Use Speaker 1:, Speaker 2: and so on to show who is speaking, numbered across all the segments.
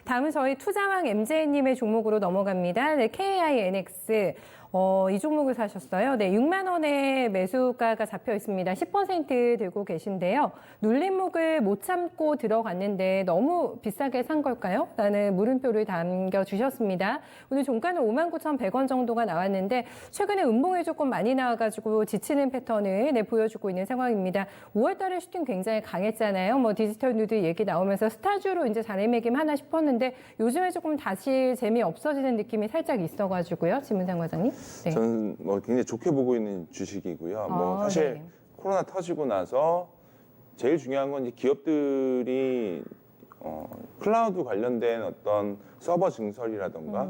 Speaker 1: 다음은 저희 투자왕 MJ님의 종목으로 넘어갑니다. 네, KINX. 이 종목을 사셨어요. 네, 6만 원에 매수가가 잡혀 있습니다. 10% 들고 계신데요. 눌림목을 못 참고 들어갔는데 너무 비싸게 산 걸까요? 라는 물음표를 남겨주셨습니다. 오늘 종가는 59,100원 정도가 나왔는데 최근에 음봉이 조금 많이 나와가지고 지치는 패턴을 보여주고 있는 상황입니다. 5월 달에 슈팅 굉장히 강했잖아요. 뭐 디지털 누드 얘기 나오면서 스타주로 이제 자리매김 하나 싶었는데 요즘에 조금 다시 재미 없어지는 느낌이 살짝 있어가지고요. 지문상 과장님. 네.
Speaker 2: 저는 뭐 굉장히 좋게 보고 있는 주식이고요. 뭐 사실
Speaker 1: 네.
Speaker 2: 코로나 터지고 나서 제일 중요한 건 이제 기업들이 클라우드 관련된 어떤 서버 증설이라던가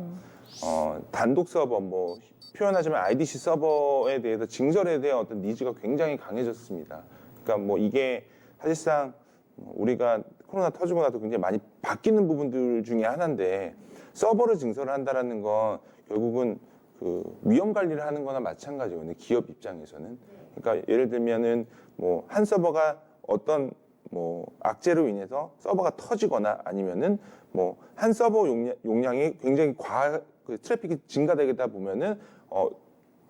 Speaker 2: 단독 서버 뭐 표현하자면 IDC 서버에 대해서 증설에 대한 어떤 니즈가 굉장히 강해졌습니다. 그러니까 뭐 이게 사실상 우리가 코로나 터지고 나서 굉장히 많이 바뀌는 부분들 중에 하나인데 서버를 증설한다라는 건 결국은 그 위험 관리를 하는 거나 마찬가지거든요. 기업 입장에서는. 그러니까 예를 들면은 뭐 한 서버가 어떤 뭐 악재로 인해서 서버가 터지거나 아니면은 뭐 한 서버 용량이 굉장히 그 트래픽이 증가되다 보면은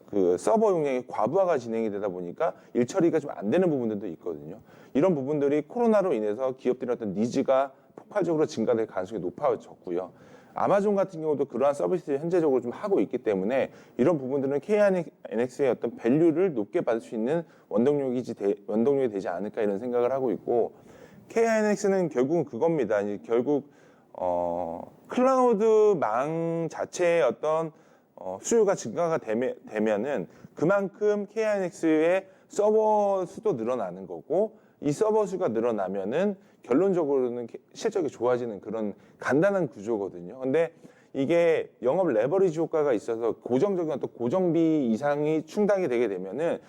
Speaker 2: 그 서버 용량이 과부하가 진행이 되다 보니까 일 처리가 좀 안 되는 부분들도 있거든요. 이런 부분들이 코로나로 인해서 기업들의 어떤 니즈가 폭발적으로 증가될 가능성이 높아졌고요. 아마존 같은 경우도 그러한 서비스를 현재적으로 좀 하고 있기 때문에 이런 부분들은 KINX의 어떤 밸류를 높게 받을 수 있는 원동력이 되지 않을까 이런 생각을 하고 있고, KINX는 결국은 그겁니다. 이제 결국 클라우드망 자체의 어떤 수요가 증가가 되면은 그만큼 KINX의 서버 수도 늘어나는 거고, 이 서버 수가 늘어나면은 결론적으로는 실적이 좋아지는 그런 간단한 구조거든요. 근데 이게 영업 레버리지 효과가 있어서 고정적인 어떤 고정비 이상이 충당이 되게 되면은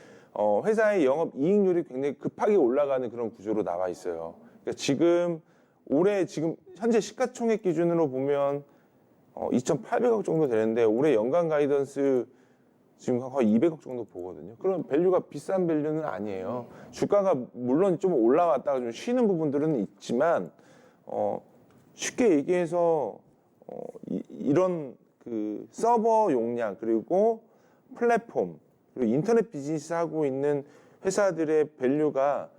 Speaker 2: 회사의 영업 이익률이 굉장히 급하게 올라가는 그런 구조로 나와 있어요. 그러니까 지금 현재 시가총액 기준으로 보면 2,800억 정도 되는데 올해 연간 가이던스 지금 거의 200억 정도 보거든요. 그럼 밸류가 비싼 밸류는 아니에요. 주가가 물론 좀 올라왔다가 좀 쉬는 부분들은 있지만 쉽게 얘기해서 이런 그 서버 용량 그리고 플랫폼 그리고 인터넷 비즈니스 하고 있는 회사들의 밸류가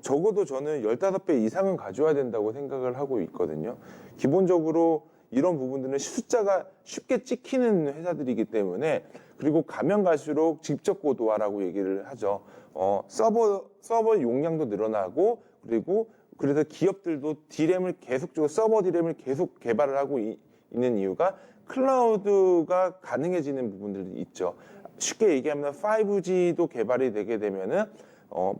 Speaker 2: 적어도 저는 15배 이상은 가져와야 된다고 생각을 하고 있거든요. 기본적으로 이런 부분들은 숫자가 쉽게 찍히는 회사들이기 때문에, 그리고 가면 갈수록 직접 고도화라고 얘기를 하죠. 서버 용량도 늘어나고, 그리고 그래서 기업들도 서버 디램을 계속 개발을 하고 있는 이유가 클라우드가 가능해지는 부분들이 있죠. 쉽게 얘기하면 5G도 개발이 되게 되면은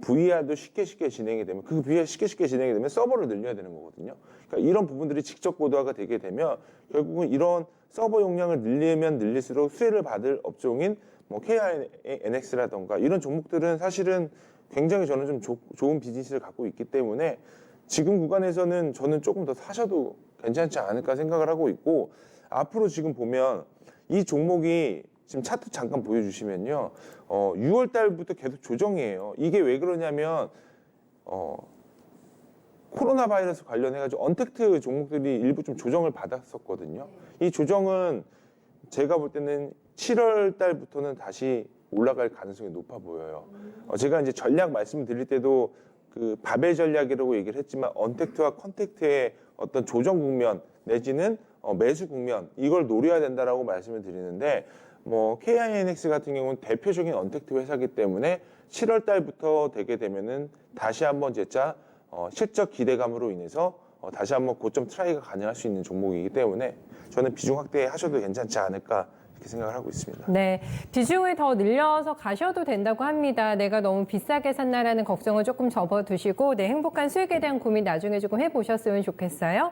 Speaker 2: VR도 쉽게 진행이 되면, 그 VR 쉽게 진행이 되면 서버를 늘려야 되는 거거든요. 그러니까 이런 부분들이 직접 고도화가 되게 되면 결국은 이런 서버 용량을 늘리면 늘릴수록 수혜를 받을 업종인 뭐 KINX라던가 이런 종목들은 사실은 굉장히 저는 좀 좋은 비즈니스를 갖고 있기 때문에 지금 구간에서는 저는 조금 더 사셔도 괜찮지 않을까 생각을 하고 있고, 앞으로 지금 보면 이 종목이 지금 차트 잠깐 보여주시면요. 6월 달부터 계속 조정이에요. 이게 왜 그러냐면, 코로나 바이러스 관련해가지고 언택트 종목들이 일부 좀 조정을 받았었거든요. 이 조정은 제가 볼 때는 7월 달부터는 다시 올라갈 가능성이 높아 보여요. 제가 이제 전략 말씀을 드릴 때도 그 바벨 전략이라고 얘기를 했지만 언택트와 컨택트의 어떤 조정 국면 내지는 매수 국면, 이걸 노려야 된다라고 말씀을 드리는데, 뭐 KINX 같은 경우는 대표적인 언택트 회사이기 때문에 7월 달부터 되게 되면은 다시 한번 재차 실적 기대감으로 인해서 다시 한번 고점 트라이가 가능할 수 있는 종목이기 때문에 저는 비중 확대하셔도 괜찮지 않을까 이렇게 생각을 하고 있습니다.
Speaker 1: 네, 비중을 더 늘려서 가셔도 된다고 합니다. 내가 너무 비싸게 샀나라는 걱정을 조금 접어두시고, 네, 행복한 수익에 대한 고민 나중에 조금 해보셨으면 좋겠어요.